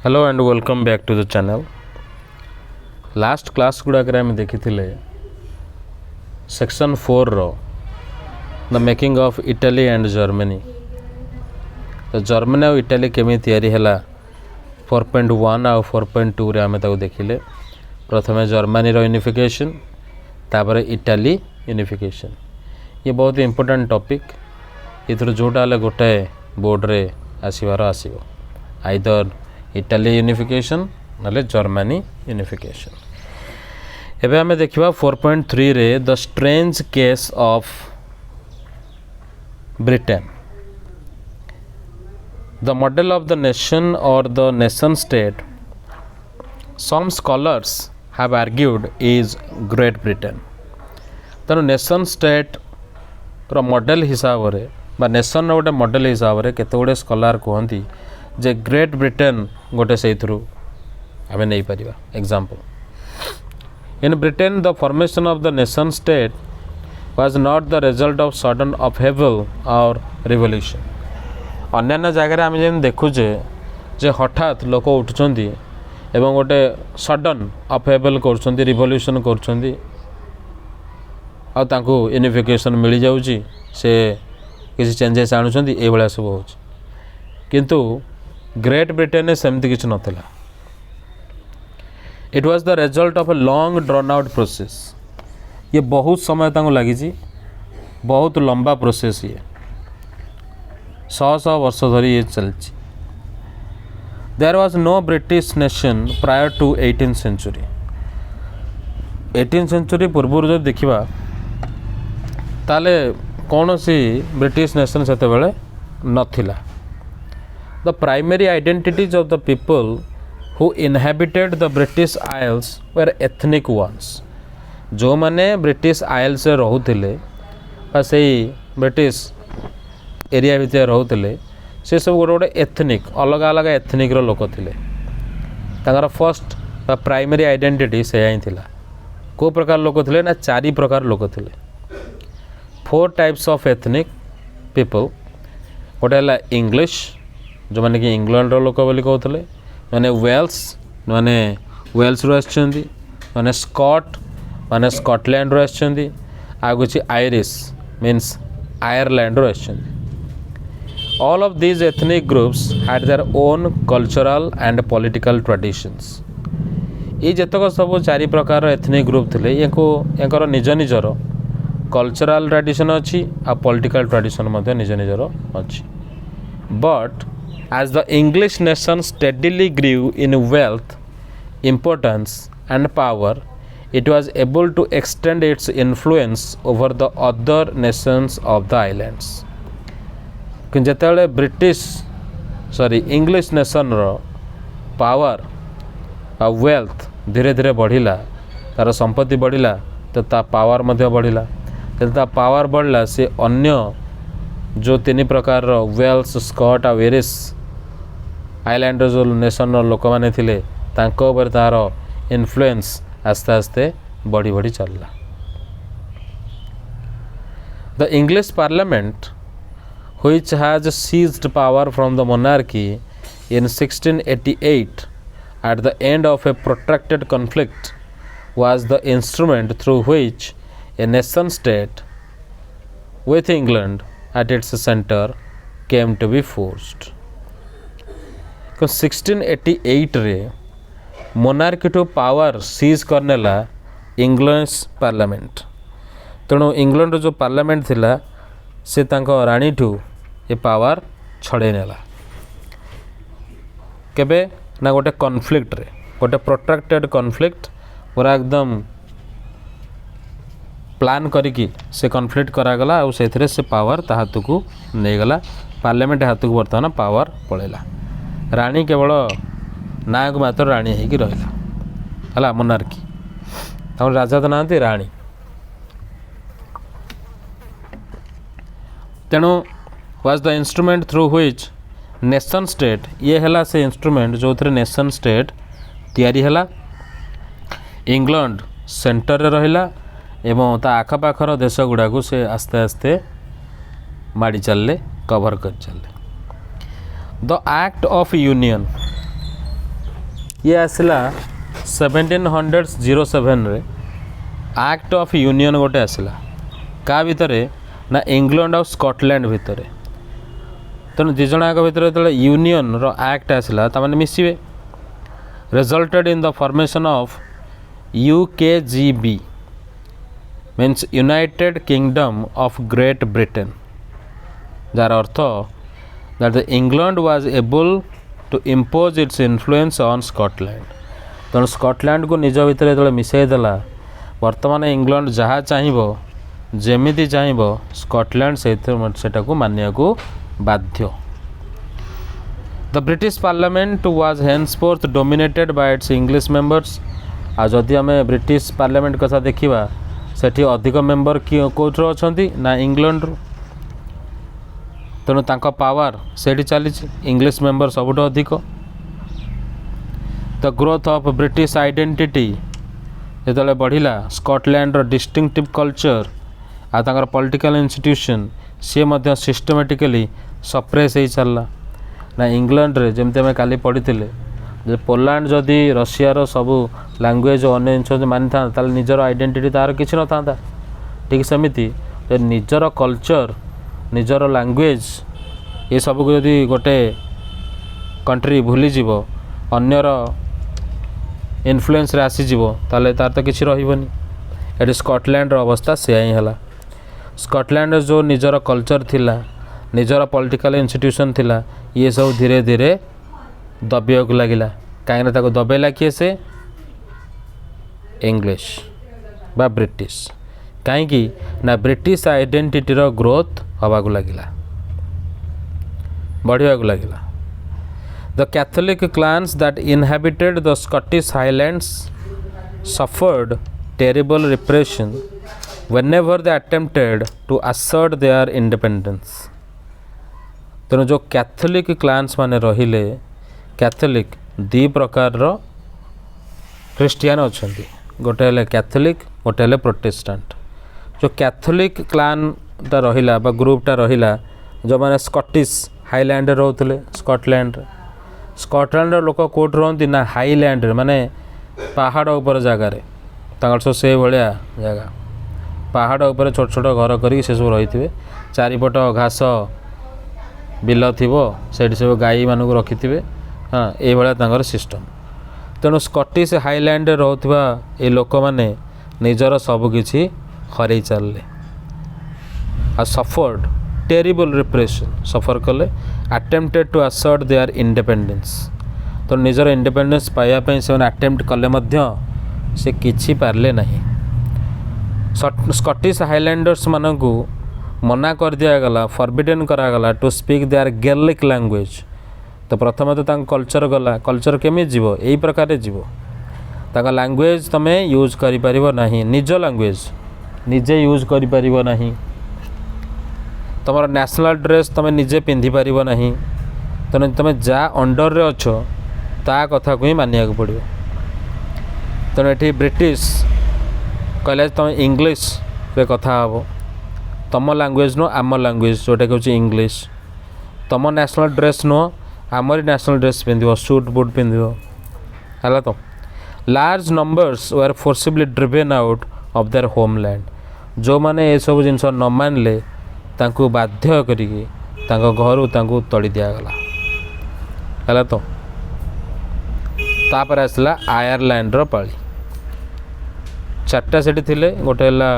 Hello and welcome back to the channel. Last class गुड़ाक आम देखी सेक्शन 4 रो the making of Italy and Germany. तो Germany और इटाली केमी तैयारी हैला 4.1 आ 4.2 रे आमे ताको देखिले। प्रथमे जर्मनी रो यूनिफिकेशन तापर इटाली यूनिफिकेशन। ये बहुत इंपोर्टेंट टॉपिक। इधर जोटा ले गोटे बोर्ड रे आसीबार आसीबो आइदर इटाली यूनिफिकेशन नले जर्मनी यूनिफिकेशन। एबे हमें देखिबा 4.3 रे the strange case of Britain. The model of the nation और the nation state some scholars have argued is Great Britain. तेणु नेशन स्टेट रो मॉडल हिसाब रे बा नेशन रो गोटे मॉडल हिसाब रे केते गुडे स्कॉलर कहंती जे ग्रेट ब्रिटेन गोटे से आमे नहीं परिबा। Example in Britain the formation of the nation state was not the result of sudden upheaval और रिवोल्यूशन। अन्य जगह आम जेन देखुचे जे हठात लोक उठुचंदी एवं गोटे सडन अपहेवल करछंदी रिवोल्यूशन करछंदी आ तांको यूनिफिकेशन मिल जाउची से किसी चेंजेस आणुचंदी ए भला सब होछ। किंतु ग्रेट ब्रिटेन में सेमती किसी नथिला। It was the result of a long drawn out process. ये बहुत समय तक लगी, बहुत लंबा प्रोसेस। ये 100 वर्ष धरी ये चलची। There was no British nation prior to 18th century. 18th century पूर्व जो देखा ताले कौन सी ब्रिटिश नेशन से नथिला। The primary identities of the people who inhabited the British Isles were ethnic ones। जो माने ब्रिटिश आइल से रोहुतिले बा सेही ब्रिटिश एरिया भितर रोहुतिले से सब गोटे गोटे एथनिक अलग अलग एथनिक रो लोक थिले। तांकर फर्स्ट बा प्राइमरी आइडेंटिटी से ही थिला। को प्रकार लोक थिले ना 4 प्रकार लोक थिले। 4 टाइप्स ऑफ एथनिक पीपल। गोटे हला इंग्लिश जो माने कि इंग्लैंड रो लोक बोली कहउतले, माने वेल्स माने वेल्स रो आछंदी, माने स्कॉट माने स्कॉटलैंड रो आछंदी, आ गुछि आयरिश मींस आयरलैंड रो आछंदी। All of these ethnic groups had their own cultural and political traditions. ये जतक सब 4 प्रकार एथनिक ग्रुप थिले यांकर निज निजर कल्चरल ट्रेडिशन अच्छी आ पॉलिटिकल ट्रेडिशन मध्ये निज निजर अच्छी। But as the English nation steadily grew in wealth, importance and power, it was able to extend its influence over the other nations of the islands। कि जेतेले English nation रो power आ wealth धीरे धीरे बढ़िला, तार संपत्ति बढ़िला तो ता पावर मध्य बढ़िला। जब ता power बढ़ला से अन्य जो 3 प्रकार वेल्स स्कॉट आ वेरिस आइलैंड जो नेशन लोक मैंने थिले तांको ऊपर तार इन्फ्लुएंस आस्ते आस्ते बढ़ी बढ़ी चलला। The English parliament which has seized power from the monarchy in 1688 at the end of a protracted conflict was the instrument through which a nation state with England at its center came to be forced। 1688 रे monarchy to power seize करनेला English parliament. तेणु England जो parliament थिला से तांको रानी ठू ये power छड़े नेला। केबे ना गोटे कॉन्फ्लिक्ट रे, गोटे प्रोट्रैक्टेड कॉन्फ्लिक्ट पूरा एकदम प्लान करिकी से कॉन्फ्लिक्ट करागला और से से पावर ता हाथ को नहीं गला। पार्लियामेंट हाथ को बर्तमान पावर पड़ेला। रानी केवल ना को मात्र रानी है कि रहा है मोनार्की। हम राजा तो ना रानी। तेणु was the instrument through which nation state ये हला से इंस्ट्रूमेंट जो थे नेशन स्टेट तैयारी हला। इंग्लैंड सेंटर रे रहिला एवं ता आखपाखर देश गुड़ा को से आस्ते आस्ते माड़ी चलले, कवर कर चलले। द एक्ट ऑफ यूनियन ये आसला 1707 रे एक्ट ऑफ यूनियन गोटे आसला का भितर ना इंग्लैंड और स्कॉटलैंड भितर तेणु दिज भितर जो यूनियन रो एक्ट आसला ताने मिसिबे resulted in the formation of UKGB means United Kingdom of Great Britain जार अर्थ that the England was able to impose its influence on Scotland तेणु स्कॉटलैंड को निज भितर जो मिसईदेला वर्तमान इंग्लैंड जहाँ चाहिए जमीती चाहिए स्कॉटलैंड सेटा को मानिया को बाध्य the British parliament was henceforth dominated by its English members आ जदि आम ब्रिटिश पार्लियामेंट कथा देखा सेठी अधिक मेंबर कोथ्रो अछंती ना इंग्लैंड रो तेणु तांका पावर सेठी चली इंग्लिश मेंबर सबुठ अधिक the growth of British identity जो बढ़िला स्कॉटलैंड रो डिस्टिंक्टिव कल्चर आ तांकर पॉलिटिकल इंस्टीट्यूशन सी मध्य सिस्टमेटिकली सप्रेस हो चलला ना इंग्लैंड रे जमते आम काली पढ़ी जे पोलैंड जदि रशिया रो सबू लैंग्वेज अन्य जिन मानी था निजर आइडेंटिटी तार किसी न था ठीक सेमती निजर कल्चर निजर लैंग्वेज ये सब को यदि गोटे कंट्री भूली जीव अन्यर इन्फ्लुएंस रे आसीजिवो ताले तार तो किसी रहिबनी एटी स्कॉटलैंड रो अवस्था से ही है स्कॉटलैंड जो निजर कल्चर थिला निजर पॉलिटिकल इंस्टीट्यूशन थिला ये सब धीरे धीरे दबिया को लगिला कहीं ताको दबेला किए से इंग्लिश बा ब्रिटिश कहीं ना ब्रिटिश आइडेंटिटी रो ग्रोथ हवा को लगिला बढ़िया को लगिला the Catholic clans that inhabited the Scottish Highlands suffered terrible repression whenever they attempted to assert their independence तेणु जो कैथोलिक क्लान्स माने रहिले कैथोलिक दी प्रकार रो क्रिस्टियन अछंती गोटे हेले कैथोलिक गोटे हेले प्रोटेस्टेंट जो कैथोलिक क्लान टा रहिला बा ग्रुप टा रहिला जो माने स्कॉटिश हाईलैंड रहउतले स्कॉटलैंड लोक कोट रहंती ना हाईलैंड माने पहाड़ ऊपर जगह रे तांकर से भलिया जगह पहाड़ ऊपर छोट छोट घर करी से सब रही चारिपट घास बिल थी से सब गाई मानक रखि हाँ ये सिस्टम तेणु स्कॉटिश हाईलैंड रोकवा ये लोक मैंने निजर सबकि हर चलले आ सफर्ड टेरिबल रिप्रेशन सफर कले attempted to assert their independence तो निजर इंडिपेंडेंस पाइबा से अटेम्प्ट कले से किछि पारले नहीं स्कॉटिश हाईलैंडर्स मानकू मना कर दिगला फॉरबिडन करागला to speak their Gaelic language तो प्रथम तो कल्चर गला कल्चर केमी जीव यही प्रकार जीव ताका लैंग्वेज तमे यूज करि परिबो नहीं निज लैंग्वेज निजे यूज करि परिबो नहीं तमर नेशनल ड्रेस तमे निजे पिंधि परिबो नहीं तने तमे जा अंडर रे अछो ता कथा को ही मानिया को पड़ियो तने एठी ब्रिटिश कहले तुम इंग्लिश रे कथा हे तुम लैंग्वेज नो आम लैंग्वेज जोटा कि इंग्लिश तुम नेशनल ड्रेस नो आमरी नेशनल ड्रेस पिंध सूट बूट पिंध है तो large numbers were forcibly driven out of their homeland जो माने ये सब जिनस न मानले तांकु बाध्य करिके तांको घर तांकु तड़ी दियागला है तो तापर आसला आयरलैंड रो पाली चार्टा सेठी थिले गोटे हला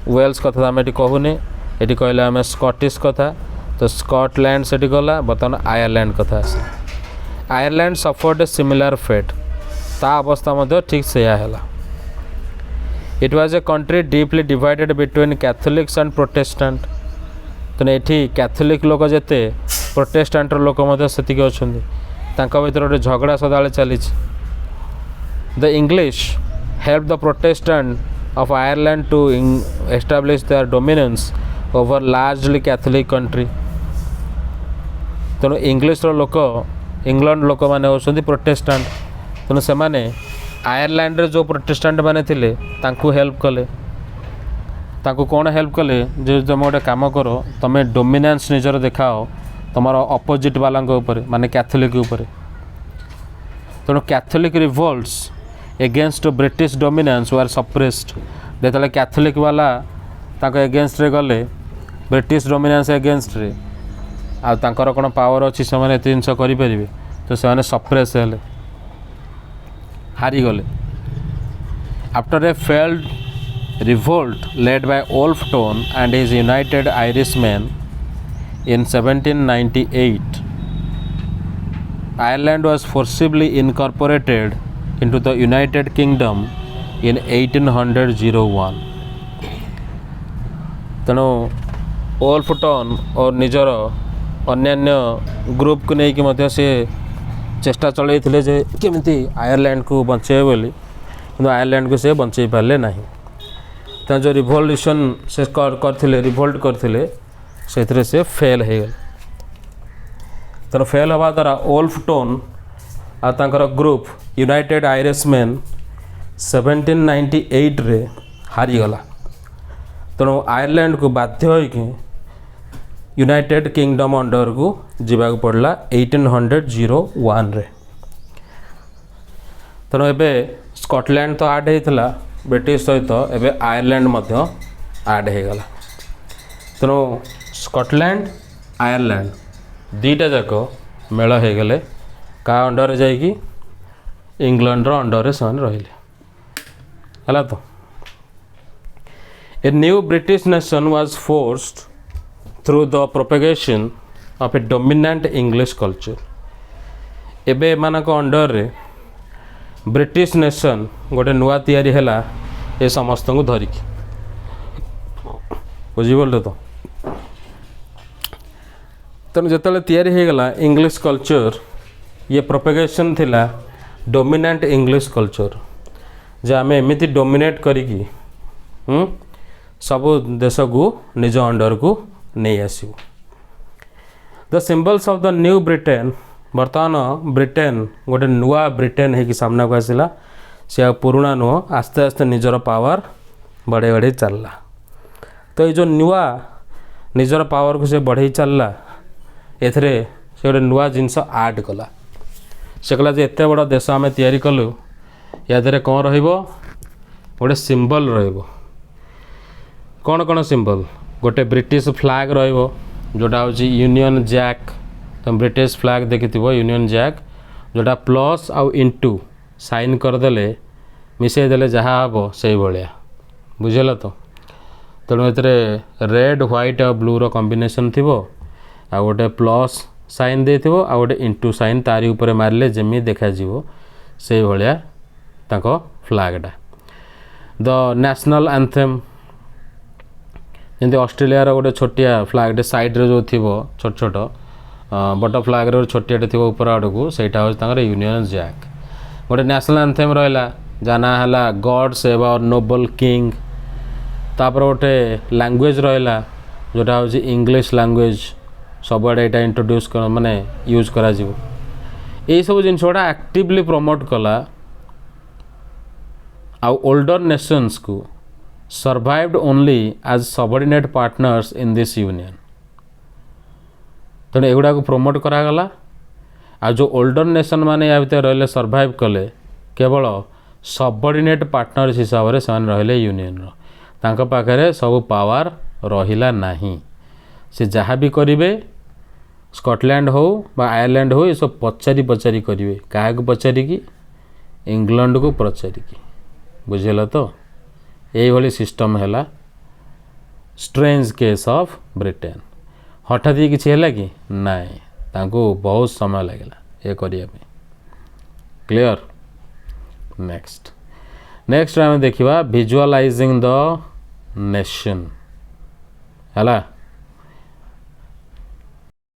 वेल्स कथा आम ये कहूने ये कहले आम स्कॉटिश कथा तो स्कॉटलैंड सेठी गला बर्तमान आयरलैंड कथा आस Ireland suffered a similar fate ता अवस्था मध्य ठीक से है it was a country deeply divided between Catholics and Protestant तो ये कैथोलिक लोक जेते प्रोटेस्टेंट लोक सेतिक अछंती तांका भीतर गोटे झगड़ा सदाले चली the English helped the Protestant of Ireland to establish their dominance over largely Catholic country तेणु इंग्लिश लोक इंग्लैंड लोक मैंने होती प्रोटेस्टेंट तेणु से मैंने आयरलैंड रे जो प्रोटेस्टेंट मैंने थिले तांकु हेल्प कले तांकु कौन हेल्प कले जे तुम गोटे काम कर तुम डोमिनेंस निजर देखाओ तुम अपोजिट वाला माने कैथोलिक ऊपर तेणु Catholic revolts against British dominance were suppressed जो कैथोलिक वाला एगेंस्ट रे गले ब्रिटिश डोमिनेंस एगेंस्ट रे आर कौन पावर अच्छी से जिनस करें तो से सप्रेस हेले हारीगले after a failed revolt led by Wolfe Tone and his United Irishmen in 1798, Ireland was forcibly incorporated into the United Kingdom in 1801. तेणु वोल्फ टोन और निजर अन्यान्य ग्रुप को लेकिन से चेष्टा चलते जे केमिति आयरलैंड को बचे बोली किंतु आयरलैंड को से बचे पारे ना तो जो रिवोल्यूशन से करथिले रिवोल्ट करथिले से से फेल हो गए तो फेल हवा द्वारा वोल्फ टोन आ तांकर ग्रुप यूनाइटेड आयरिशमैन 1798 रे हारीगला तेणु आयरलैंड को बाध्य होइकि यूनाइटेड किंगडम अंडर को जीवा पड़ला 1801 रे तेणु एबे स्कॉटलैंड तो आड होता ब्रिटिश सहित एवं आयरलैंड आड हो गला तेणु स्कॉटलैंड आयरलैंड दीटा जाक मेल हो गले का अंडर जाइकी इंग्लैंड अंडर से रहिले है तो a new British nation was forced through the propagation of A dominant English culture एबे मानक अंडर रे ब्रिटिश नेशन गोटे नुआ तैयारी हैला ए समस्त को धरिकी बुझिबल तो तेणु जो तैयारी हो गला इंग्लिश कल्चर ये प्रोपेगेशन थिला डोमिनेंट इंग्लिश कल्चर जे आम एमती डोमिनेट करिकी सब देश को निज अंडर को नहीं आसू the symbols of the new Britain बर्तमान ब्रिटेन गोटे नुआ ब्रिटेन है कि सामना को आसला से पुराणा नुह आस्ते आस्ते निजर पावर बढ़े बढ़े चलला तो ये जो नुआ निजर पावर को से बढ़े चलला एथरे से गोटे नुआ जिनस आड कला से कहला जे एते बड़ देश आम तैयारी कलु या देहरे कौन रहिबो गोटे सिंबल रहिबो कौन कौन सिंबल गोटे ब्रिटिश फ्लैग रहिबो जोटा होची यूनियन जैक तुम ब्रिटिश फ्लैग देखि यूनियन जैक जोटा प्लस आउ इनटू साइन करदेले मिसईदेले जहाँ हम से भाया बुझेल तो तेणु ए रेड व्हाइट और ब्लू रो कॉम्बिनेशन थी आ गोटे प्लस साइन दे थो आ गोटे इनटू साइन तारी ऊपर मारे जमी देखा से भाया ताको फ्लैगटा द नेशनल एंथेम जमी ऑस्ट्रेलिया गोटे छोटिया फ्लैगटे साइड्रे जो थी छोट छोट बट फ्लैग रे छोटियाटे थी ऊपर आड़ को सहीटा हूँ यूनियन जैक गोटे नेशनल एंथेम रहा जाना है God save our noble king तापर गोटे लैंग्वेज रहा जोटा हूँ इंग्लिश लैंग्वेज सबुआड़े यहाँ इंट्रोड्यूस कर माने यूज करा यही सब जिन गुड़ा एक्टिवली प्रमोट कला आउ ओल्डर नेशंस को survived only as subordinate partners in this union तेणु एगुड़ा को प्रमोट करागला आ जो ओल्डर नेशन माने या भीतर रहिले सर्वाइव कले केवल सबऑर्डिनेट पार्टनर्स हिसाब से रहिले यूनियन रो तांका पाखरे सब पावर रहिला नाही से जहाँ भी करिवे स्कॉटलैंड हो बा आयरलैंड हो ये सब पचारि पचारि करिवे क्या पचारिकी इंग्लैंड को पचारिकी बुझेल तो यही भली सिस्टम है स्ट्रेंज केस ऑफ ब्रिटेन हठात किसी है कि नाई तांको बहुत समय लगेगा ये करिया क्लियर नेक्स्ट आम देखा विजुअलाइजिंग द नेशन है